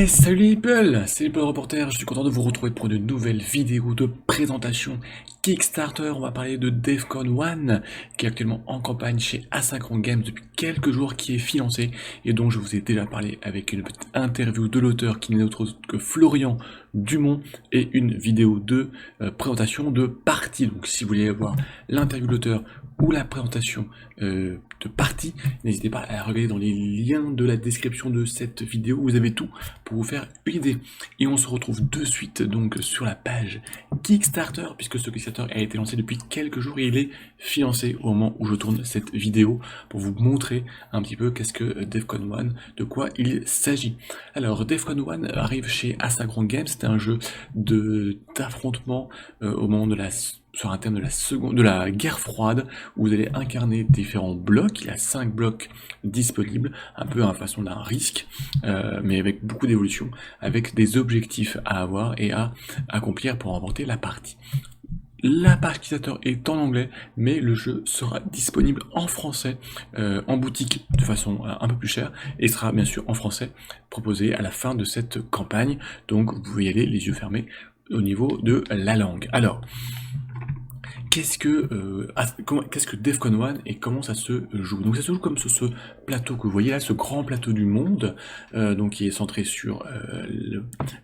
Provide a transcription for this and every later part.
Salut les people, c'est le reporter, je suis content de vous retrouver pour une nouvelle vidéo de présentation Kickstarter. On va parler de Defcon 1 qui est actuellement en campagne chez Asynchron Games depuis quelques jours, qui est financé et dont je vous ai déjà parlé avec une petite interview de l'auteur qui n'est autre que Florian Dumont et une vidéo de présentation de partie. Donc si vous voulez voir l'interview de l'auteur ou la présentation de partie, n'hésitez pas à regarder dans les liens de la description de cette vidéo, vous avez tout pour vous faire une idée. Et on se retrouve de suite donc sur la page Kickstarter, puisque ce Kickstarter a été lancé depuis quelques jours et il est financé au moment où je tourne cette vidéo pour vous montrer un petit peu qu'est-ce que Defcon 1, de quoi il s'agit. Alors Defcon 1 arrive chez Asynchron Games, c'est un jeu d'affrontement au moment de sur un thème de la guerre froide, où vous allez incarner différents blocs. Il y a 5 blocs disponibles, un peu à la façon d'un risque, mais avec beaucoup d'évolution, avec des objectifs à avoir et à accomplir pour remporter la partie. La page utilisateur est en anglais, mais le jeu sera disponible en français, en boutique de façon un peu plus chère, et sera bien sûr en français proposé à la fin de cette campagne, donc vous pouvez y aller les yeux fermés au niveau de la langue. Alors, qu'est-ce que Defcon 1 et comment ça se joue? Donc ça se joue comme sur ce plateau que vous voyez là, ce grand plateau du monde, donc qui est centré sur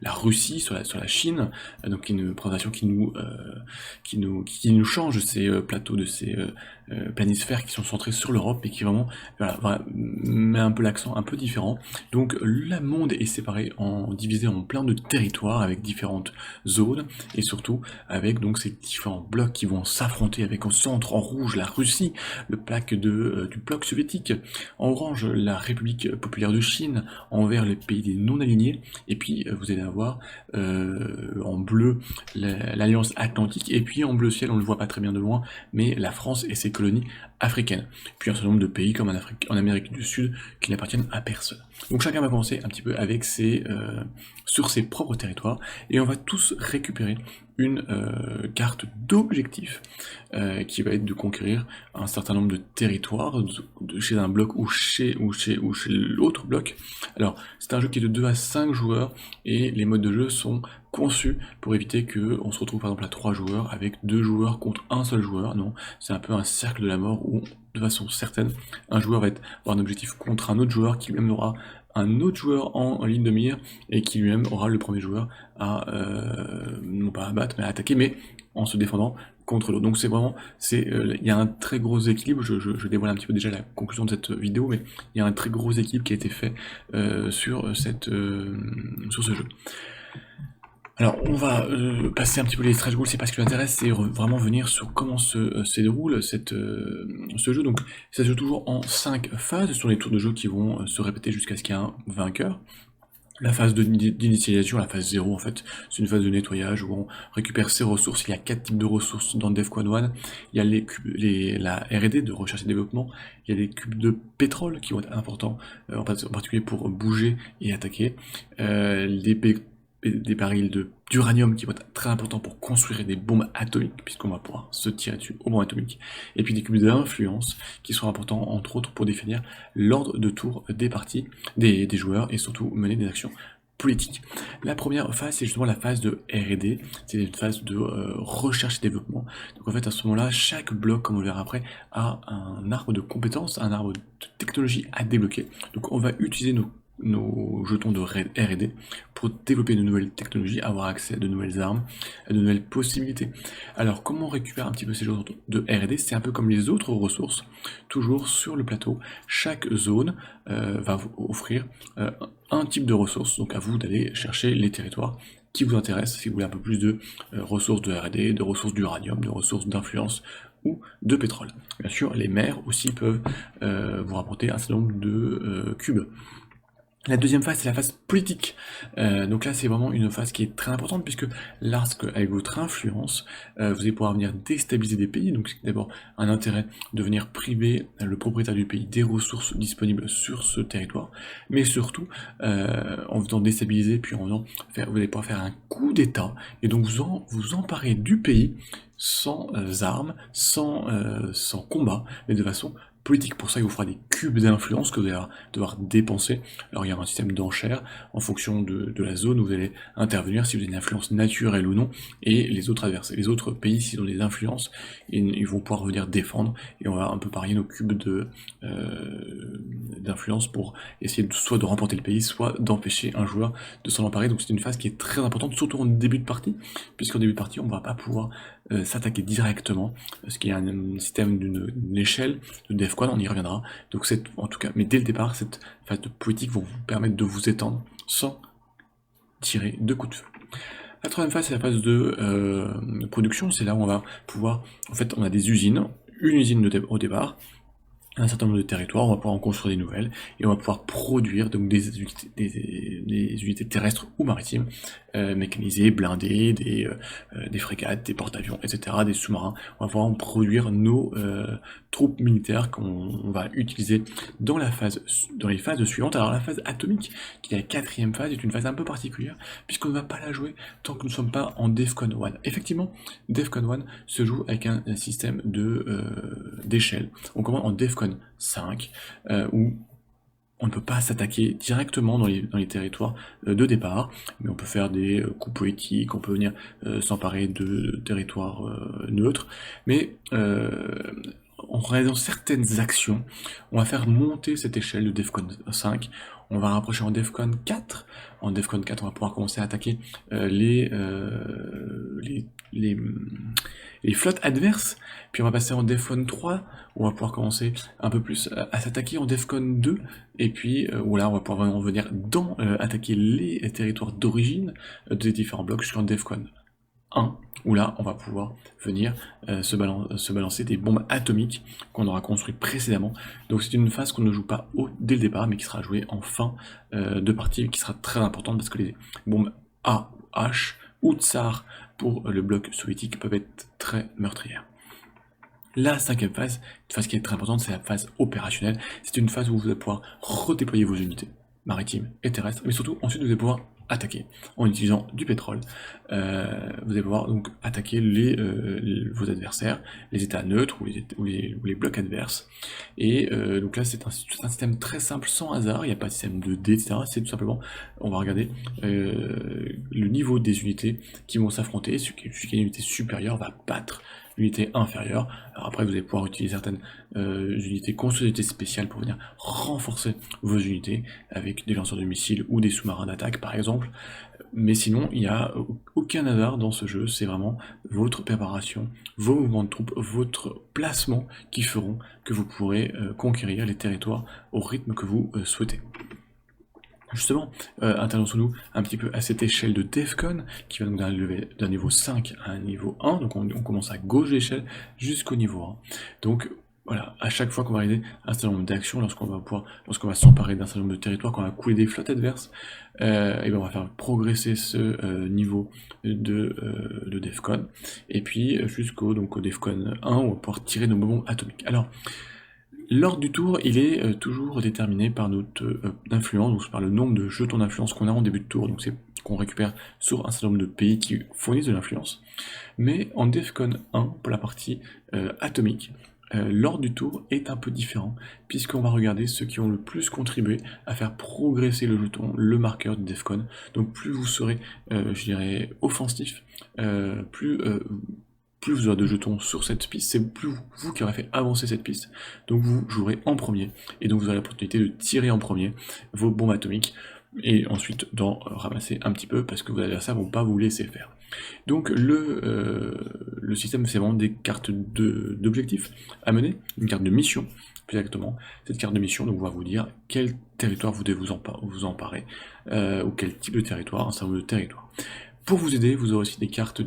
la Russie, sur la Chine, donc une présentation qui nous change de ces plateaux, de ces planisphères qui sont centrés sur l'Europe et qui vraiment met un peu l'accent un peu différent. Donc le monde est séparé, divisé en plein de territoires avec différentes zones et surtout avec donc ces différents blocs qui vont s'affronter, avec au centre en rouge la Russie, le plaque du bloc soviétique, en orange la République populaire de Chine, en vert les pays des non-alignés, et puis vous allez avoir en bleu l'Alliance Atlantique, et puis en bleu ciel, on ne le voit pas très bien de loin, mais la France et ses colonies africaines. Puis un certain nombre de pays comme en Amérique du Sud qui n'appartiennent à personne. Donc chacun va commencer un petit peu avec sur ses propres territoires, et on va tous récupérer une carte d'objectif qui va être de conquérir un certain nombre de territoires chez un bloc ou chez l'autre bloc. Alors c'est un jeu qui est de 2 à 5 joueurs et les modes de jeu sont conçus pour éviter que on se retrouve par exemple à 3 joueurs avec 2 joueurs contre un seul joueur. Non, c'est un peu un cercle de la mort où de façon certaine un joueur va avoir un objectif contre un autre joueur qui lui-même aura un autre joueur en ligne de mire et qui lui-même aura le premier joueur à non pas à battre mais à attaquer, mais en se défendant contre l'autre. Donc c'est vraiment, il y a un très gros équilibre, je dévoile un petit peu déjà la conclusion de cette vidéo, mais il y a un très gros équilibre qui a été fait sur ce jeu. Alors on va passer un petit peu les stretch goals, c'est pas ce qui nous intéresse, c'est vraiment venir sur comment se déroule ce jeu. Donc ça se joue toujours en 5 phases, ce sont les tours de jeu qui vont se répéter jusqu'à ce qu'il y ait un vainqueur. La phase d'initialisation, la phase 0 en fait, c'est une phase de nettoyage où on récupère ses ressources. Il y a 4 types de ressources dans Defcon 1. Il y a les cubes, la R&D de recherche et développement. Il y a des cubes de pétrole qui vont être importants, en particulier pour bouger et attaquer. Des barils d'uranium qui vont être très importants pour construire des bombes atomiques, puisqu'on va pouvoir se tirer dessus aux bombes atomiques, et puis des cubes d'influence qui sont importants entre autres pour définir l'ordre de tour des parties, des joueurs, et surtout mener des actions politiques. La première phase, c'est justement la phase de R&D, c'est une phase de recherche et développement. Donc en fait à ce moment-là, chaque bloc, comme on le verra après, a un arbre de compétences, un arbre de technologie à débloquer. Donc on va utiliser nos jetons de R&D pour développer de nouvelles technologies, avoir accès à de nouvelles armes, à de nouvelles possibilités. Alors comment on récupère un petit peu ces jetons de R&D? C'est un peu comme les autres ressources, toujours sur le plateau. Chaque zone va vous offrir un type de ressources, donc à vous d'aller chercher les territoires qui vous intéressent, si vous voulez un peu plus de ressources de R&D, de ressources d'uranium, de ressources d'influence ou de pétrole. Bien sûr, les mers aussi peuvent vous rapporter un certain nombre de cubes. La deuxième phase, c'est la phase politique. Donc là, c'est vraiment une phase qui est très importante, puisque lorsque, avec votre influence, vous allez pouvoir venir déstabiliser des pays. Donc c'est d'abord un intérêt de venir priver le propriétaire du pays des ressources disponibles sur ce territoire, mais surtout en venant déstabiliser, puis en venant vous allez pouvoir faire un coup d'État, et donc vous emparer du pays sans armes, sans combat, mais de façon politique. Pour ça, il vous fera des cubes d'influence que vous allez devoir dépenser. Alors il y a un système d'enchères en fonction de la zone où vous allez intervenir, si vous avez une influence naturelle ou non, et les autres adversaires, les autres pays, s'ils ont des influences, ils vont pouvoir venir défendre, et on va un peu parier nos cubes d'influence pour essayer soit de remporter le pays, soit d'empêcher un joueur de s'en emparer. Donc c'est une phase qui est très importante, surtout en début de partie, puisqu'en début de partie, on ne va pas pouvoir s'attaquer directement, parce qu'il y a un système d'une échelle de Defcon, on y reviendra. Donc en tout cas, mais dès le départ, cette phase de politique va vous permettre de vous étendre sans tirer de coups de feu. La troisième phase, c'est la phase de production. C'est là où on va pouvoir, en fait, on a des usines, une usine au départ, un certain nombre de territoires, on va pouvoir en construire des nouvelles, et on va pouvoir produire donc des unités terrestres ou maritimes, mécanisées, blindées, des frégates, des porte-avions, etc., des sous-marins. On va pouvoir en produire nos troupes militaires qu'on va utiliser dans les phases suivantes. Alors la phase atomique, qui est la quatrième phase, est une phase un peu particulière, puisqu'on ne va pas la jouer tant que nous ne sommes pas en Defcon 1. Effectivement, Defcon 1 se joue avec un système d'échelle. On commence en Defcon 5, où on ne peut pas s'attaquer directement dans les territoires de départ, mais on peut faire des coups poétiques, on peut venir s'emparer de territoires neutres, mais en réalisant certaines actions, on va faire monter cette échelle de Defcon 5, on va rapprocher en Defcon 4. En Defcon 4, on va pouvoir commencer à attaquer les flottes adverses. Puis on va passer en Defcon 3, où on va pouvoir commencer un peu plus à s'attaquer en Defcon 2. Et puis, où là, on va pouvoir vraiment venir attaquer les territoires d'origine des différents blocs jusqu'en Defcon 1, où là, on va pouvoir venir se balancer des bombes atomiques qu'on aura construites précédemment. Donc c'est une phase qu'on ne joue pas dès le départ, mais qui sera jouée en fin de partie, et qui sera très importante, parce que les bombes A, H ou Tsar pour le bloc soviétique peuvent être très meurtrières. La cinquième phase, une phase qui est très importante, c'est la phase opérationnelle. C'est une phase où vous allez pouvoir redéployer vos unités maritimes et terrestres, mais surtout ensuite vous allez pouvoir attaquer en utilisant du pétrole. Vous allez pouvoir donc attaquer vos adversaires, les états neutres ou les blocs adverses. Et donc là c'est un système très simple, sans hasard, il n'y a pas de système de dés, etc. C'est tout simplement, on va regarder le niveau des unités qui vont s'affronter. Celui qui a une unité supérieure va battre l'unité inférieure. Alors après vous allez pouvoir utiliser certaines unités unités spéciales pour venir renforcer vos unités avec des lanceurs de missiles ou des sous-marins d'attaque par exemple. Mais sinon il n'y a aucun hasard dans ce jeu, c'est vraiment votre préparation, vos mouvements de troupes, votre placement qui feront que vous pourrez conquérir les territoires au rythme que vous souhaitez. Justement, intéressons-nous un petit peu à cette échelle de Defcon, qui va donc d'un niveau 5 à un niveau 1, donc on commence à gauche de l'échelle jusqu'au niveau 1. Donc voilà, à chaque fois qu'on va réaliser un certain nombre d'actions, lorsqu'on va s'emparer d'un certain nombre de territoires, qu'on va couler des flottes adverses, et ben on va faire progresser ce niveau de Defcon, et puis jusqu'au Defcon 1, où on va pouvoir tirer nos bombes atomiques. Alors, l'ordre du tour, il est toujours déterminé par notre influence, donc par le nombre de jetons d'influence qu'on a en début de tour, donc c'est qu'on récupère sur un certain nombre de pays qui fournissent de l'influence. Mais en Defcon 1, pour la partie atomique, l'ordre du tour est un peu différent, puisqu'on va regarder ceux qui ont le plus contribué à faire progresser le jeton, le marqueur de Defcon. Donc plus vous serez, je dirais, offensif, plus vous aurez de jetons sur cette piste, c'est plus vous qui aurez fait avancer cette piste, donc vous jouerez en premier, et donc vous aurez l'opportunité de tirer en premier vos bombes atomiques, et ensuite d'en ramasser un petit peu, parce que vos adversaires vont pas vous laisser faire. Donc le système, c'est vraiment des cartes d'objectifs à mener, une carte de mission, plus exactement. Cette carte de mission donc, va vous dire quel territoire vous devez vous emparer, ou quel type de territoire, un certain nombre de territoires. Pour vous aider, vous aurez aussi des cartes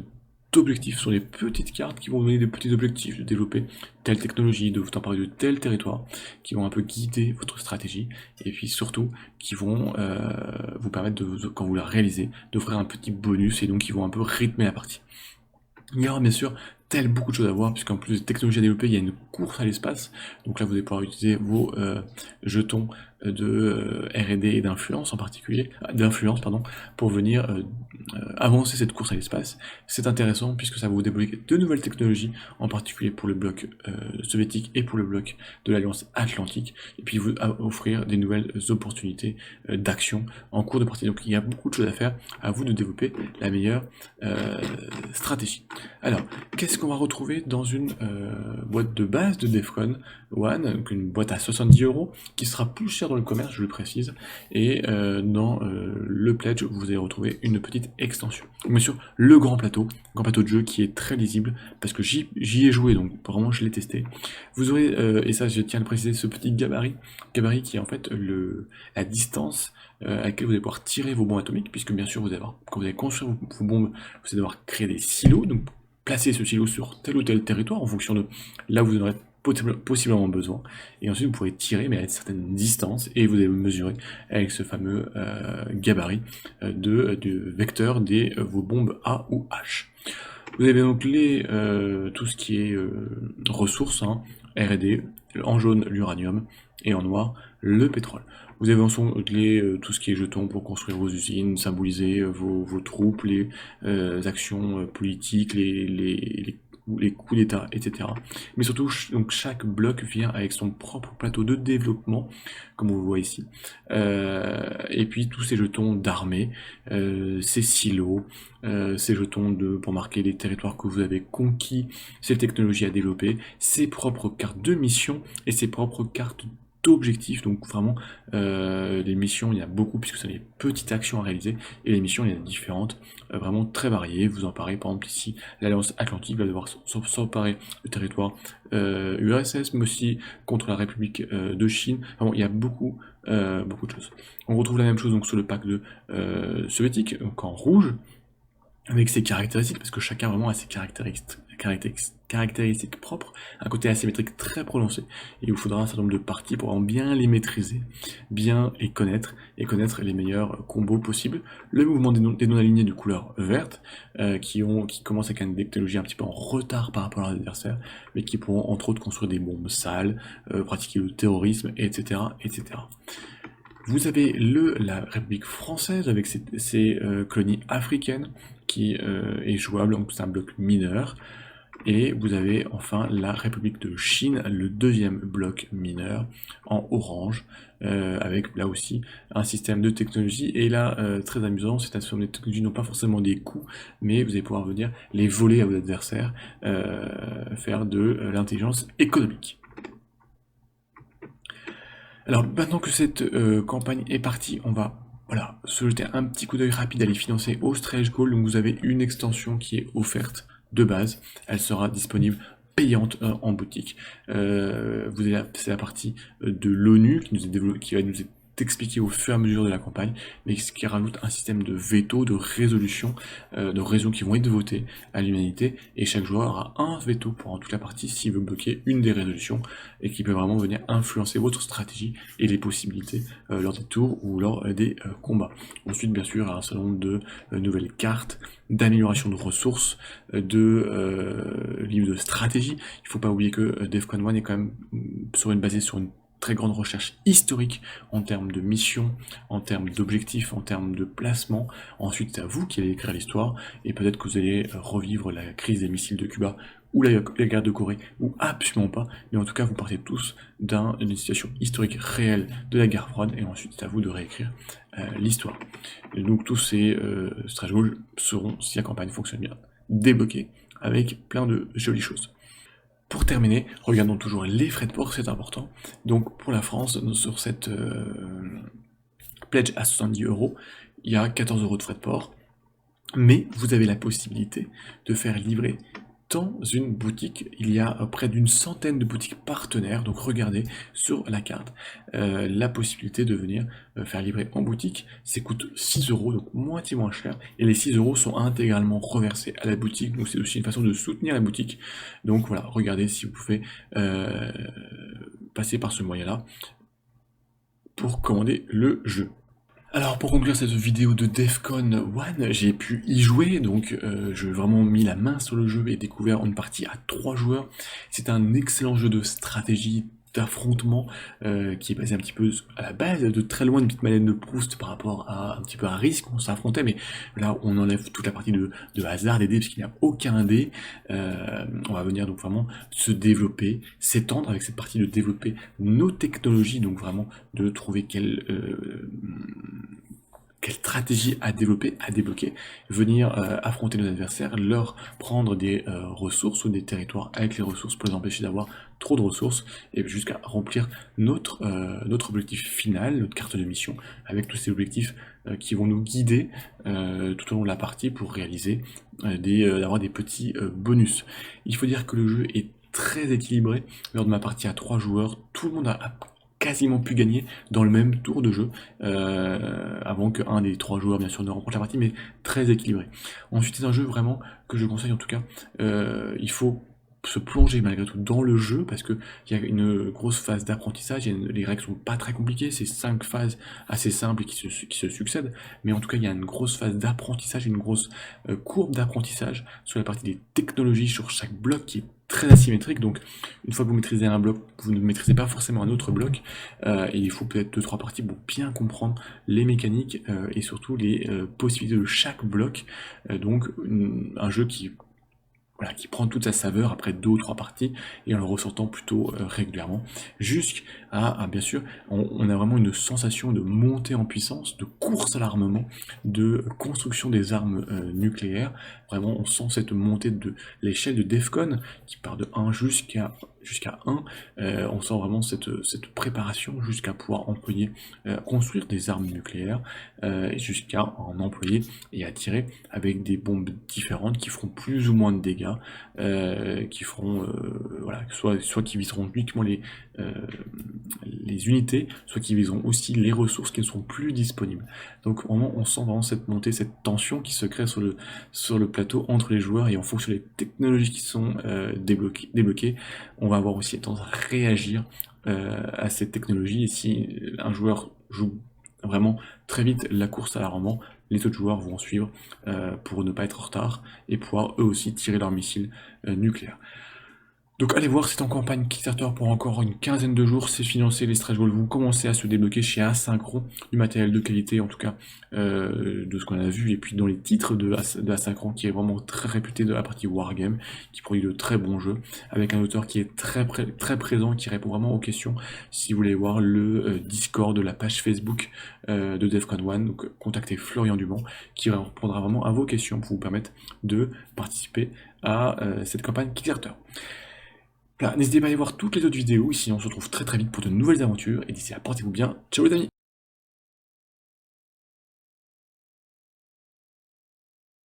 d'objectifs sur les petites cartes qui vont vous donner des petits objectifs, de développer telle technologie, de vous emparer de tel territoire, qui vont un peu guider votre stratégie, et puis surtout qui vont vous permettre, quand vous la réalisez, d'offrir un petit bonus, et donc qui vont un peu rythmer la partie. Il y aura bien sûr beaucoup de choses à voir, puisqu'en plus de technologies à développer, il y a une course à l'espace, donc là vous allez pouvoir utiliser vos jetons de R&D et d'influence en particulier, pour venir avancer cette course à l'espace. C'est intéressant puisque ça va vous débloquer de nouvelles technologies, en particulier pour le bloc soviétique et pour le bloc de l'Alliance Atlantique, et puis vous offrir des nouvelles opportunités d'action en cours de partie. Donc il y a beaucoup de choses à faire, à vous de développer la meilleure stratégie. Alors, qu'est-ce qu'on va retrouver dans une boîte de base de Defcon One, donc une boîte à 70 €, qui sera plus chère dans le commerce, je le précise, et dans le pledge, vous allez retrouver une petite extension. Bien sûr, le grand plateau de jeu qui est très lisible, parce que j'y ai joué, donc vraiment je l'ai testé. Vous aurez, et ça je tiens à le préciser, ce petit gabarit qui est en fait la distance à laquelle vous allez pouvoir tirer vos bombes atomiques, puisque bien sûr, quand vous allez construire vos bombes, vous allez devoir créer des silos, donc placer ce silo sur tel ou tel territoire en fonction de là où vous en aurez possiblement besoin, et ensuite vous pourrez tirer mais à une certaine distance, et vous allez mesurer avec ce fameux gabarit de vecteur vos bombes A ou H. Vous avez donc tout ce qui est ressources, hein, R&D, en jaune l'uranium, et en noir le pétrole. Vous avez ensuite tout ce qui est jetons pour construire vos usines, symboliser vos troupes, les actions politiques, les coups d'État, etc. Mais surtout, donc chaque bloc vient avec son propre plateau de développement, comme on le voit ici. Et puis tous ces jetons d'armée, ces silos, ces jetons pour marquer les territoires que vous avez conquis, ces technologies à développer, ses propres cartes de mission et ses propres cartes d'objectifs. Donc vraiment, les missions, il y a beaucoup, puisque c'est des petites actions à réaliser, et les missions, il y en a différentes, vraiment très variées. Vous en parlez, par exemple ici, l'Alliance Atlantique va devoir s'emparer du territoire URSS, mais aussi contre la République de Chine. Vraiment, il y a beaucoup de choses. On retrouve la même chose donc sur le pack de soviétique, donc en rouge, avec ses caractéristiques, parce que chacun vraiment a ses caractéristiques propres, un côté asymétrique très prononcé, et il vous faudra un certain nombre de parties pour en bien les maîtriser, bien les connaître, et connaître les meilleurs combos possibles. Le mouvement des non-alignés de couleur verte, qui commencent avec une technologie un petit peu en retard par rapport à leurs adversaires, mais qui pourront entre autres construire des bombes sales, pratiquer le terrorisme, etc., etc. Vous avez la République française avec ses colonies africaines qui est jouable, donc c'est un bloc mineur. Et vous avez enfin la République de Chine, le deuxième bloc mineur, en orange, avec là aussi un système de technologie. Et là, très amusant, c'est un système de technologie, non pas forcément des coups, mais vous allez pouvoir venir les voler à vos adversaires, faire de l'intelligence économique. Alors maintenant que cette campagne est partie, on va se jeter un petit coup d'œil rapide à les financer au stretch goal. Donc vous avez une extension qui est offerte de base, elle sera disponible payante en boutique. C'est la partie de l'ONU qui va nous expliquer au fur et à mesure de la campagne, mais ce qui rajoute un système de veto, de résolution, de raisons qui vont être votées à l'humanité, et chaque joueur aura un veto pendant toute la partie s'il veut bloquer une des résolutions, et qui peut vraiment venir influencer votre stratégie et les possibilités lors des tours ou lors des combats. Ensuite, bien sûr, un certain nombre de nouvelles cartes, d'amélioration de ressources, de livres de stratégie. Il ne faut pas oublier que Defcon 1 est quand même basé sur une très grande recherche historique en termes de mission, en termes d'objectifs, en termes de placement. Ensuite, c'est à vous qui allez écrire l'histoire, et peut-être que vous allez revivre la crise des missiles de Cuba, ou la guerre de Corée, ou absolument pas, mais en tout cas, vous partez tous d'une situation historique réelle de la guerre froide, et ensuite, c'est à vous de réécrire l'histoire. Et donc, tous ces stretch goals seront, si la campagne fonctionne bien, débloqués, avec plein de jolies choses. Pour terminer, regardons toujours les frais de port, c'est important. Donc pour la France, sur cette pledge à 70 €, il y a 14 € de frais de port, mais vous avez la possibilité de faire livrer dans une boutique. Il y a près d'une centaine de boutiques partenaires, donc regardez sur la carte la possibilité de venir faire livrer en boutique. Ça coûte 6 €, donc moitié moins cher, et les 6 € sont intégralement reversés à la boutique, donc c'est aussi une façon de soutenir la boutique. Donc voilà, regardez si vous pouvez passer par ce moyen-là pour commander le jeu. Alors pour conclure cette vidéo de Defcon 1, j'ai pu y jouer, donc j'ai vraiment mis la main sur le jeu et découvert une partie à 3 joueurs. C'est un excellent jeu de stratégie, d'affrontement qui est basé un petit peu à la base de très loin de petite Madeleine de Proust par rapport à un petit peu à risque, on s'affrontait, mais là on enlève toute la partie de hasard des dés parce qu'il n'y a aucun dé. On va venir donc vraiment se développer, s'étendre avec cette partie de développer nos technologies, donc vraiment de trouver quelle stratégie à développer, à débloquer, venir affronter nos adversaires, leur prendre des ressources ou des territoires avec les ressources pour les empêcher d'avoir trop de ressources, et jusqu'à remplir notre objectif final, notre carte de mission, avec tous ces objectifs qui vont nous guider tout au long de la partie pour réaliser d'avoir des petits bonus. Il faut dire que le jeu est très équilibré. Lors de ma partie à 3 joueurs, tout le monde a quasiment pu gagner dans le même tour de jeu, avant qu'un des 3 joueurs bien sûr ne remporte la partie, mais très équilibré. Ensuite c'est un jeu vraiment que je conseille en tout cas, il faut se plonger malgré tout dans le jeu parce que il y a une grosse phase d'apprentissage, les règles sont pas très compliquées, c'est 5 phases assez simples et qui se succèdent, mais en tout cas il y a une grosse phase d'apprentissage, une grosse courbe d'apprentissage sur la partie des technologies sur chaque bloc qui est très asymétrique, donc une fois que vous maîtrisez un bloc, vous ne maîtrisez pas forcément un autre bloc, et il faut peut-être 2-3 parties pour bien comprendre les mécaniques et surtout les possibilités de chaque bloc, donc un jeu voilà, qui prend toute sa saveur après 2 ou 3 parties et en le ressortant plutôt régulièrement, jusqu'à, bien sûr, on a vraiment une sensation de montée en puissance, de course à l'armement, de construction des armes nucléaires. Vraiment, on sent cette montée de l'échelle de Defcon qui part de 1 jusqu'à 1. On sent vraiment cette préparation jusqu'à pouvoir employer, construire des armes nucléaires, jusqu'à en employer et à tirer avec des bombes différentes qui feront plus ou moins de dégâts, qui feront, voilà, soit qui viseront uniquement les unités, soit qui viseront aussi les ressources qui ne seront plus disponibles. Donc vraiment, on sent vraiment cette montée, cette tension qui se crée sur le plateau entre les joueurs, et en fonction des technologies qui sont débloquées, on va avoir aussi tendance à réagir à cette technologie, et si un joueur joue vraiment très vite la course à l'armement, les autres joueurs vont suivre pour ne pas être en retard et pouvoir eux aussi tirer leurs missiles nucléaires. Donc allez voir, c'est en campagne Kickstarter pour encore une quinzaine de jours, c'est financé, les stretch goals vont commencer à se débloquer chez Asynchron, du matériel de qualité en tout cas, de ce qu'on a vu, et puis dans les titres de Asynchron qui est vraiment très réputé de la partie Wargame, qui produit de très bons jeux, avec un auteur qui est très présent, qui répond vraiment aux questions. Si vous voulez voir le Discord de la page Facebook de Defcon 1, donc contactez Florian Dumont, qui répondra vraiment à vos questions pour vous permettre de participer à cette campagne Kickstarter. Voilà, n'hésitez pas à aller voir toutes les autres vidéos, sinon on se retrouve très vite pour de nouvelles aventures, et d'ici là, portez-vous bien, ciao les amis!